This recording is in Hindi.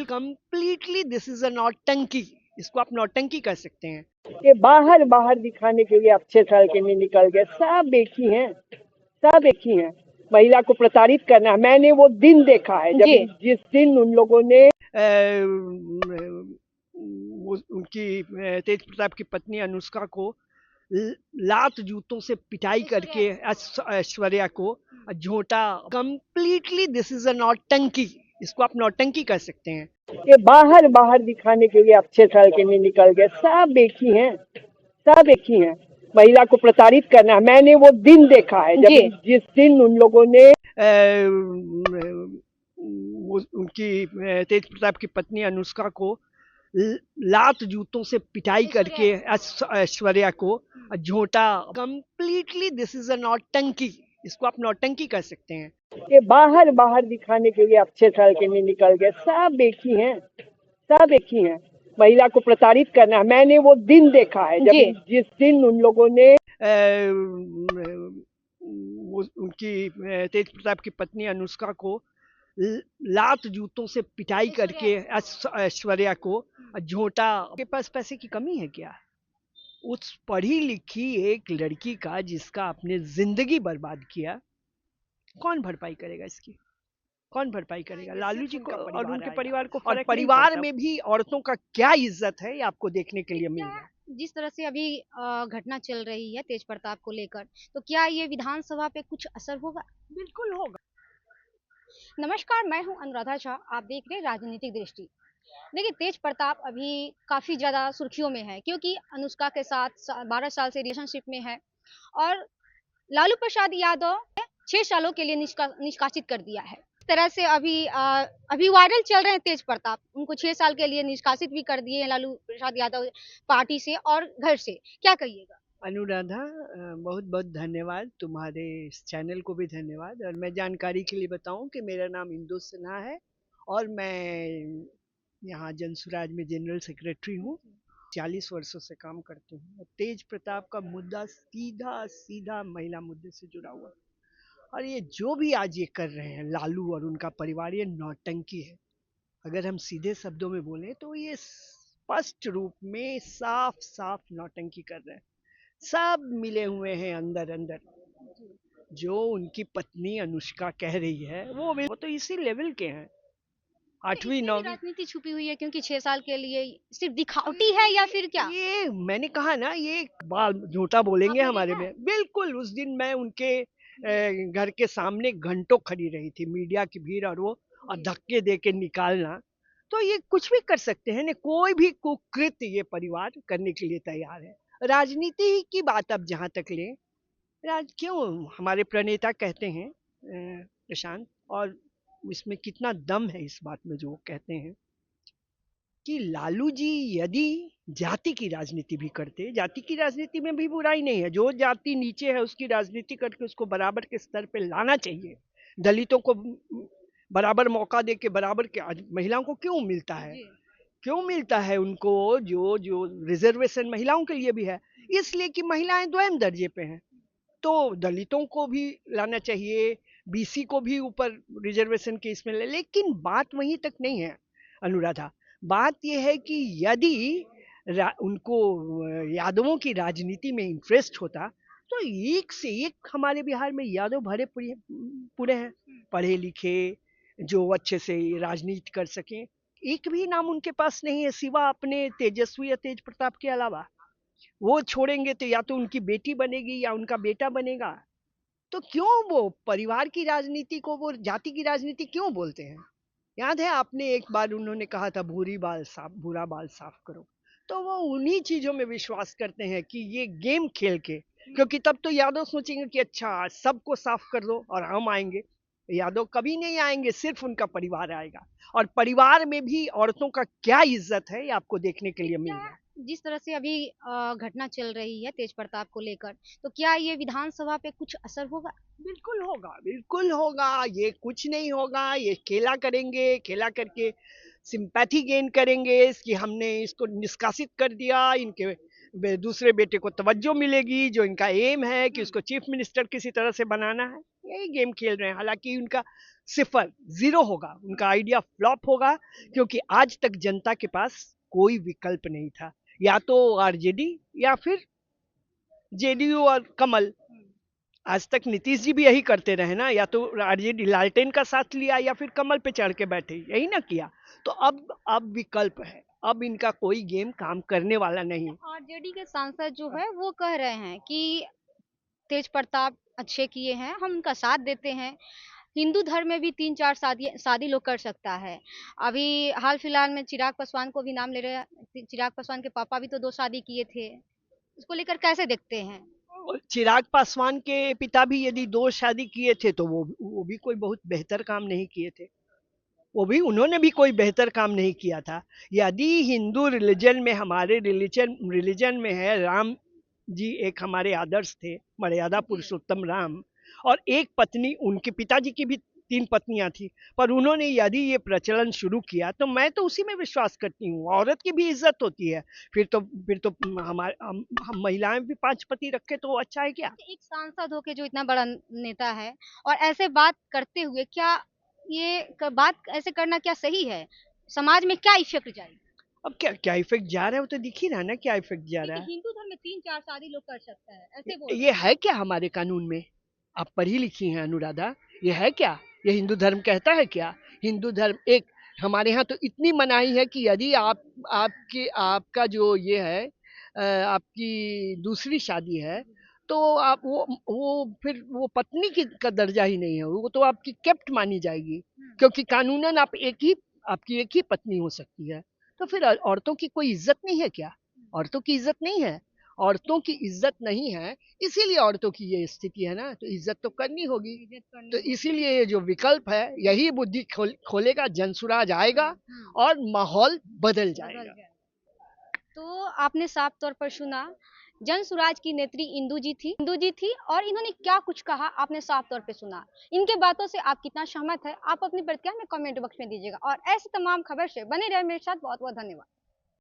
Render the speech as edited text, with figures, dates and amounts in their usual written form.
कंप्लीटली दिस इज अ नौटंकी। इसको आप नौटंकी कह सकते हैं। ये बाहर बाहर दिखाने के लिए अब 6 साल के लिए निकल गए। सब एक ही हैं, सब एक ही हैं। महिला को प्रताड़ित करना है। मैंने वो दिन देखा है जब जिस दिन उन लोगों ने वो उनकी तेज प्रताप की पत्नी अनुष्का को लात जूतों से पिटाई करके ऐश्वर्या को झोंटा। कंप्लीटली दिस इज अ नौटंकी। इसको आप नौटंकी कह सकते हैं। ये बाहर बाहर दिखाने के लिए अब 6 साल के लिए निकल गए। सब एक ही हैं, सब एक ही हैं। महिला को प्रताड़ित करना है। मैंने वो दिन देखा है जब जिस दिन उन लोगों ने वो उनकी तेज प्रताप की पत्नी अनुष्का को लात जूतों से पिटाई करके ऐश्वर्या को झोंटा। कंप्लीटली दिस इज अ नौटंकी। इसको आप नौटंकी कह सकते हैं। ये बाहर बाहर दिखाने के लिए अब 6 साल के लिए निकल गए। सब एक ही हैं, सब एक ही हैं। महिला को प्रताड़ित करना है। मैंने वो दिन देखा है जब जिस दिन उन लोगों ने वो उनकी तेज प्रताप की पत्नी अनुष्का को लात जूतों से पिटाई करके ऐश्वर्या को झोंटा। के पास पैसे की कमी है क्या? उस पढ़ी लिखी एक लड़की का जिसका आपने जिंदगी बर्बाद किया, कौन भरपाई करेगा इसकी? कौन भरपाई करेगा? लालू जी को और उनके परिवार को। और परिवार में भी औरतों का क्या इज्जत है ये आपको देखने के लिए मिल रहा है। जिस तरह से अभी घटना चल रही है तेज प्रताप को लेकर, तो क्या ये विधानसभा पे कुछ असर होगा? बिल्कुल होगा। नमस्कार, मैं हूं अनुराधा झा, आप देख रहे हैं राजनीतिक दृष्टि। देखिए, तेज प्रताप अभी काफी ज्यादा सुर्खियों में है क्योंकि अनुष्का के साथ 12 साल से रिलेशनशिप में है और लालू प्रसाद यादव 6 सालों के लिए निष्कासित कर दिया है। इस तरह से अभी वायरल चल रहे हैं तेज प्रताप, उनको 6 साल के लिए निष्कासित भी कर दिए लालू प्रसाद यादव पार्टी से और घर से। क्या कहिएगा? अनुराधा, बहुत बहुत धन्यवाद। तुम्हारे इस चैनल को भी धन्यवाद। और मैं जानकारी के लिए बताऊं कि मेरा नाम इंदु सिन्हा है और मैं यहाँ जनसुराज में जनरल सेक्रेटरी हूँ। 40 वर्षों से काम करती हूँ। तेज प्रताप का मुद्दा सीधा सीधा महिला मुद्दे से जुड़ा हुआ, और ये जो भी आज ये कर रहे हैं लालू और उनका परिवार, ये नौटंकी है। अगर हम सीधे शब्दों में बोलें तो ये स्पष्ट रूप में साफ साफ नौटंकी कर रहे हैं। सब मिले हुए हैं अंदर अंदर। जो उनकी पत्नी अनुष्का कह रही है वो तो इसी लेवल के हैं। 8वीं 9वीं। राजनीति छुपी हुई है क्योंकि 6 साल के लिए सिर्फ दिखावटी है या फिर क्या? ये मैंने कहा ना, ये बाल झूठा बोलेंगे हमारे में। बिल्कुल, उस दिन मैं उनके घर के सामने घंटों खड़ी रही थी, मीडिया की भीड़ और वो, और धक्के दे के निकालना। तो ये कुछ भी कर सकते हैं ना, कोई भी कुकृत्य ये परिवार करने के लिए तैयार है। राजनीति की बात अब जहां तक लें, क्यों हमारे प्रणेता कहते हैं प्रशांत, और इसमें कितना दम है इस बात में जो वो कहते हैं कि लालू जी यदि जाति की राजनीति भी करते, जाति की राजनीति में भी बुराई नहीं है, जो जाति नीचे है उसकी राजनीति करके उसको बराबर के स्तर पे लाना चाहिए। दलितों को बराबर मौका दे के बराबर के, आज महिलाओं को क्यों मिलता है, क्यों मिलता है उनको जो जो रिजर्वेशन महिलाओं के लिए भी है, इसलिए कि महिलाएं द्वयम दर्जे पे हैं। तो दलितों को भी लाना चाहिए, बीसी को भी ऊपर रिजर्वेशन के इसमें लेकिन बात वहीं तक नहीं है अनुराधा। बात यह है कि यदि उनको यादवों की राजनीति में इंटरेस्ट होता तो एक से एक हमारे बिहार में यादव भरे पूरे हैं, पढ़े लिखे, जो अच्छे से राजनीति कर सकें। एक भी नाम उनके पास नहीं है सिवा अपने तेजस्वी या तेज प्रताप के अलावा। वो छोड़ेंगे तो या तो उनकी बेटी बनेगी या उनका बेटा बनेगा। तो क्यों वो परिवार की राजनीति को वो जाति की राजनीति क्यों बोलते हैं? याद है आपने एक बार उन्होंने कहा था बुरा बाल साफ करो। तो वो उन्हीं चीजों में विश्वास करते हैं कि ये गेम खेल के, क्योंकि तब तो यादव सोचेंगे कि अच्छा सबको साफ कर दो और हम आएंगे। यादव कभी नहीं आएंगे, सिर्फ उनका परिवार आएगा। और परिवार में भी औरतों का क्या इज्जत है ये आपको देखने के लिए मिल रहा है। जिस तरह से अभी घटना चल रही है तेज प्रताप को लेकर, तो क्या ये विधानसभा पे कुछ असर होगा? बिल्कुल होगा, बिल्कुल होगा। ये कुछ नहीं होगा, ये खेला करेंगे, खेला करके सिंपैथी गेन करेंगे कि हमने इसको निष्कासित कर दिया, इनके दूसरे बेटे को तवज्जो मिलेगी, जो इनका एम है कि उसको चीफ मिनिस्टर किसी तरह से बनाना है। यही गेम खेल रहे हैं। हालांकि उनका सिफर, जीरो होगा, उनका आइडिया फ्लॉप होगा, क्योंकि आज तक जनता के पास कोई विकल्प नहीं था, या तो आरजेडी या फिर जेडीयू और कमल। आज तक नीतीश जी भी यही करते रहे ना, या तो आरजेडी लालटेन का साथ लिया या फिर कमल पे चढ़ के बैठे, यही ना किया। तो अब विकल्प है, अब इनका कोई गेम काम करने वाला नहीं। आरजेडी के सांसद जो है वो कह रहे हैं कि तेज प्रताप अच्छे किए हैं, हम उनका साथ देते हैं। हिंदू धर्म में भी 3-4 शादी शादी लोग कर सकता है। अभी हाल फिलहाल में चिराग पासवान को भी नाम ले रहे हैं। चिराग पासवान के पापा भी तो 2 शादी किए थे। इसको लेकर कैसे देखते हैं? चिराग पासवान के पिता भी यदि दो शादी किए थे तो वो भी कोई बहुत बेहतर काम नहीं किए थे, वो भी उन्होंने भी कोई बेहतर काम नहीं किया था। यदि हिंदू रिलीजन में, हमारे रिलीजन रिलीजन में है, राम जी एक हमारे आदर्श थे, मर्यादा पुरुषोत्तम राम, और एक पत्नी, उनके पिताजी की भी 3 पत्नियां थी, पर उन्होंने यदि ये प्रचलन शुरू किया तो मैं तो उसी में विश्वास करती हूँ। औरत की भी इज्जत होती है, फिर तो हमारे हम महिलाएं भी 5 पति रखे तो अच्छा है क्या? एक सांसद होके जो इतना बड़ा नेता है और ऐसे बात करते हुए क्या बात ऐसे करना क्या सही है? समाज में क्या इफेक्ट जाएगी? अब क्या क्या इफेक्ट जा रहा है, वो तो दिख ही रहा है ना, क्या इफेक्ट जा रहा देखिए, है। हिंदू धर्म में 3-4 शादी लोग कर सकता है, ऐसे बोल रहे ये हैं। है क्या हमारे कानून में? आप पढ़ी लिखी हैं अनुराधा, ये है क्या? ये हिंदू धर्म कहता है क्या? हिंदू धर्म एक, हमारे यहाँ तो इतनी मनाही है कि यदि आपके आपका जो ये है, आपकी दूसरी शादी है, तो आप वो फिर वो पत्नी की का दर्जा ही नहीं है, वो तो आपकी केप्ट मानी जाएगी, क्योंकि कानूनन आपकी एक ही पत्नी हो सकती है। तो फिर औरतों की कोई इज्जत नहीं है क्या? औरतों की इज्जत नहीं है? औरतों की इज्जत नहीं है, इसीलिए औरतों की ये स्थिति है ना, तो इज्जत तो करनी होगी। तो इसीलिए ये जो विकल्प है, यही बुद्धि खोलेगा, जनसुराज आएगा और माहौल बदल जाएगा। तो आपने साफ तौर पर सुना, जन सुराज की नेत्री इंदू जी थी और इन्होंने क्या कुछ कहा आपने साफ तौर पे सुना। इनके बातों से आप कितना सहमत है, आप अपनी प्रतिक्रिया में कमेंट बॉक्स में दीजिएगा और ऐसी तमाम खबर से बने रहे मेरे साथ। बहुत बहुत धन्यवाद।